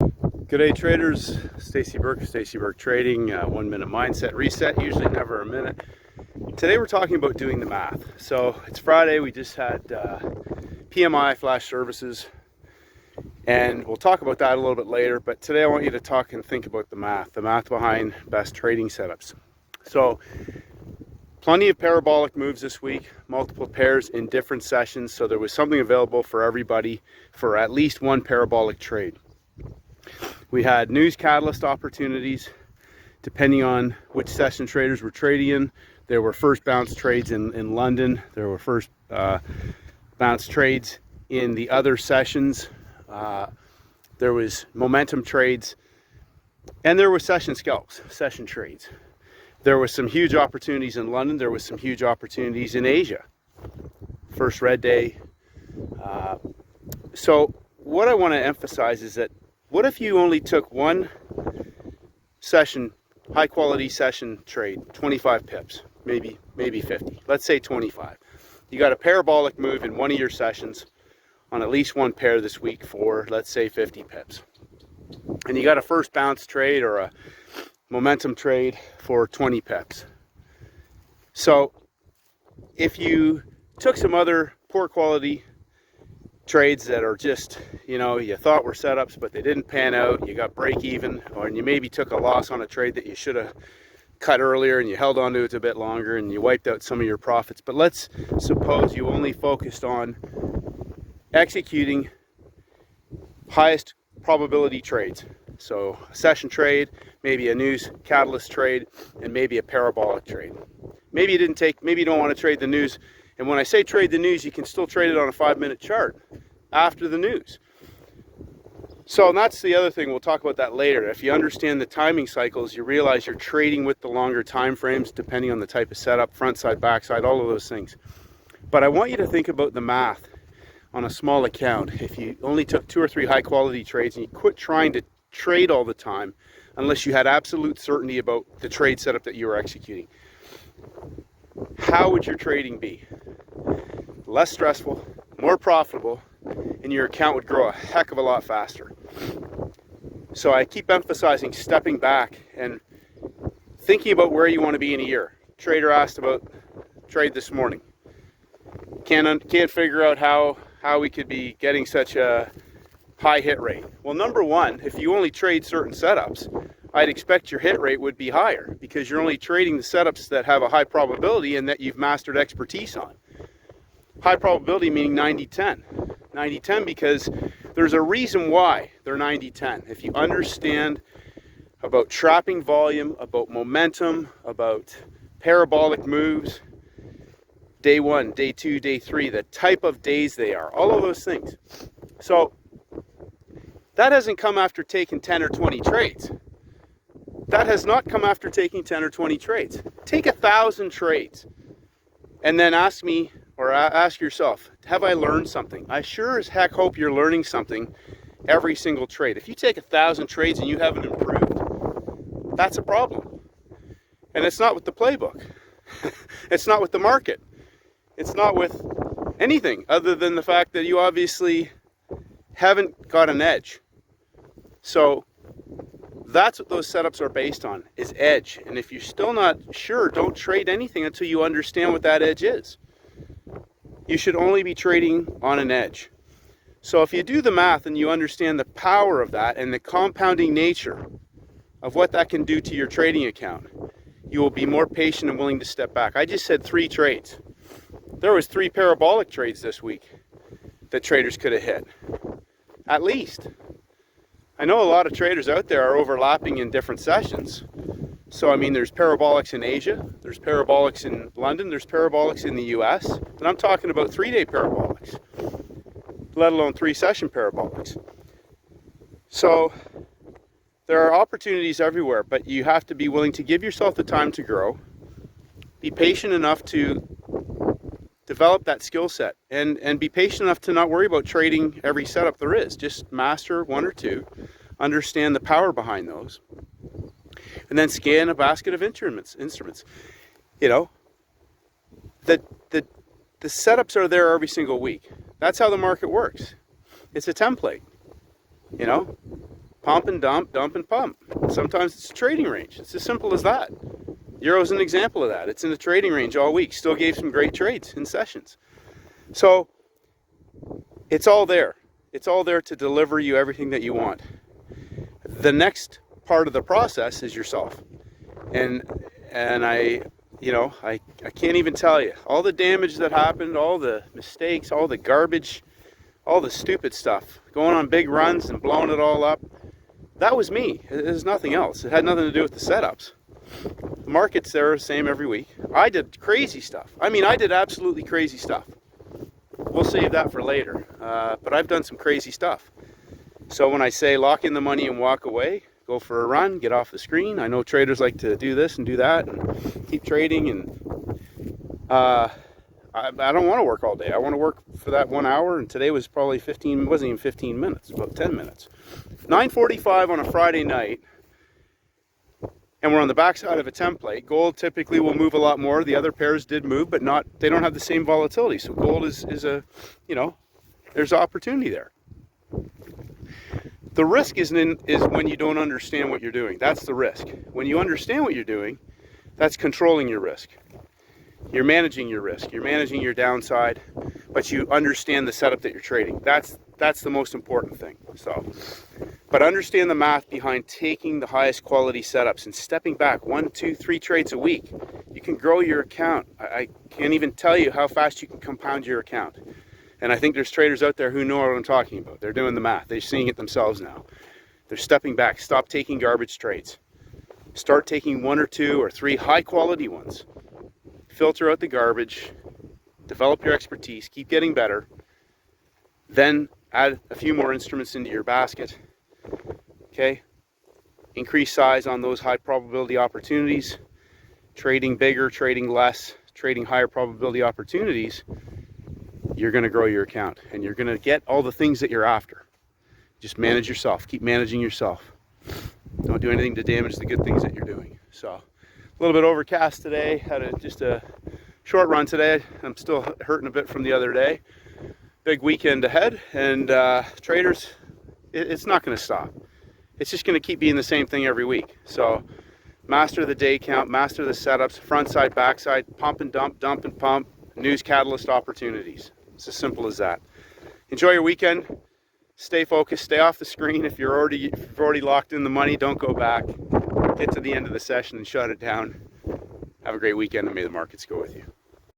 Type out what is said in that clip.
Good day, traders. Stacey Burke, Stacey Burke Trading. 1 minute mindset reset, usually never a minute. Today we're talking about doing the math. So it's Friday, we just had PMI flash services, and we'll talk about that a little bit later. But today I want you to talk and think about the math behind best trading setups. So plenty of parabolic moves this week, multiple pairs in different sessions. So there was something available for everybody for at least one parabolic trade. We had news catalyst opportunities depending on which session traders were trading in. There were first bounce trades in London. There were first bounce trades in the other sessions. There was momentum trades, and there were session scalps, session trades. There was some huge opportunities in London. There was some huge opportunities in Asia. First red day. So what I want to emphasize is that what if you only took one session, high quality session trade, 25 pips, maybe 50, let's say 25. You got a parabolic move in one of your sessions on at least one pair this week for, let's say, 50 pips. And you got a first bounce trade or a momentum trade for 20 pips. So if you took some other poor quality trades that are just, you thought were setups, but they didn't pan out, you got break even, or you maybe took a loss on a trade that you should have cut earlier and you held on to it a bit longer and you wiped out some of your profits. But let's suppose you only focused on executing highest probability trades. So a session trade, maybe a news catalyst trade, and maybe a parabolic trade. Maybe you don't want to trade the news. And when I say trade the news, you can still trade it on a 5-minute chart after the news. So that's the other thing. We'll talk about that later. If you understand the timing cycles, you realize you're trading with the longer time frames depending on the type of setup, front side, back side, all of those things. But I want you to think about the math on a small account. If you only took 2 or 3 high quality trades and you quit trying to trade all the time unless you had absolute certainty about the trade setup that you were executing, how would your trading be? Less stressful, more profitable, and your account would grow a heck of a lot faster. So I keep emphasizing stepping back and thinking about where you want to be in a year. Trader asked about trade this morning. Can't figure out how we could be getting such a high hit rate. Well, number one, if you only trade certain setups, I'd expect your hit rate would be higher because you're only trading the setups that have a high probability and that you've mastered expertise on. High probability meaning 90-10. 90-10 because there's a reason why they're 90-10. If you understand about trapping volume, about momentum, about parabolic moves, day 1, day 2, day 3, the type of days they are, all of those things. So that hasn't come after taking 10 or 20 trades. That has not come after taking 10 or 20 trades. Take 1,000 trades and then ask me, or ask yourself, have I learned something? I sure as heck hope you're learning something every single trade. If you take 1,000 trades and you haven't improved, that's a problem. And it's not with the playbook. It's not with the market. It's not with anything other than the fact that you obviously haven't got an edge. So that's what those setups are based on, is edge. And if you're still not sure, don't trade anything until you understand what that edge is. You should only be trading on an edge. So if you do the math and you understand the power of that and the compounding nature of what that can do to your trading account, you will be more patient and willing to step back. I just said 3 trades. There was 3 parabolic trades this week that traders could have hit. At least. I know a lot of traders out there are overlapping in different sessions. So, I mean, there's parabolics in Asia, there's parabolics in London, there's parabolics in the US, but I'm talking about 3-day parabolics, let alone 3-session parabolics. So, there are opportunities everywhere, but you have to be willing to give yourself the time to grow, be patient enough to develop that skill set, and be patient enough to not worry about trading every setup there is. Just master 1 or 2, understand the power behind those, and then scan a basket of instruments. The setups are there every single week. That's how the market works. It's a template. Pump and dump, dump and pump. Sometimes it's a trading range. It's as simple as that. Euro's an example of that. It's in the trading range all week. Still gave some great trades in sessions. So it's all there. It's all there to deliver you everything that you want. The next part of the process is yourself. And I can't even tell you all the damage that happened, all the mistakes, all the garbage, all the stupid stuff, going on big runs and blowing it all up. That was me. It was nothing else. It had nothing to do with the setups. The markets there are the same every week. I did crazy stuff. I mean, I did absolutely crazy stuff. We'll save that for later. But I've done some crazy stuff. So when I say lock in the money and walk away, go for a run, get off the screen. I know traders like to do this and do that and keep trading. And I don't want to work all day. I want to work for that 1 hour. And today was probably 15, wasn't even 15 minutes, about 10 minutes. 9:45 on a Friday night, and we're on the backside of a template. Gold typically will move a lot more. The other pairs did move, but they don't have the same volatility. So gold is there's opportunity there. The risk is when you don't understand what you're doing. That's the risk. When you understand what you're doing, that's controlling your risk. You're managing your risk. You're managing your downside, but you understand the setup that you're trading. That's the most important thing. But understand the math behind taking the highest quality setups and stepping back 1, 2, 3 trades a week. You can grow your account. I can't even tell you how fast you can compound your account. And I think there's traders out there who know what I'm talking about. They're doing the math. They're seeing it themselves now. They're stepping back. Stop taking garbage trades. Start taking 1 or 2 or 3 high quality ones. Filter out the garbage. Develop your expertise. Keep getting better. Then add a few more instruments into your basket. Okay? Increase size on those high probability opportunities. Trading bigger, trading less, trading higher probability opportunities. You're going to grow your account and you're going to get all the things that you're after. Just manage yourself. Keep managing yourself. Don't do anything to damage the good things that you're doing. So, a little bit overcast today. Had just a short run today. I'm still hurting a bit from the other day. Big weekend ahead, and traders, it's not going to stop. It's just going to keep being the same thing every week. So, master the day count, master the setups, front side, back side, pump and dump, dump and pump, news catalyst opportunities. It's as simple as that. Enjoy your weekend. Stay focused. Stay off the screen. If you've already locked in the money, don't go back. Get to the end of the session and shut it down. Have a great weekend, and may the markets go with you.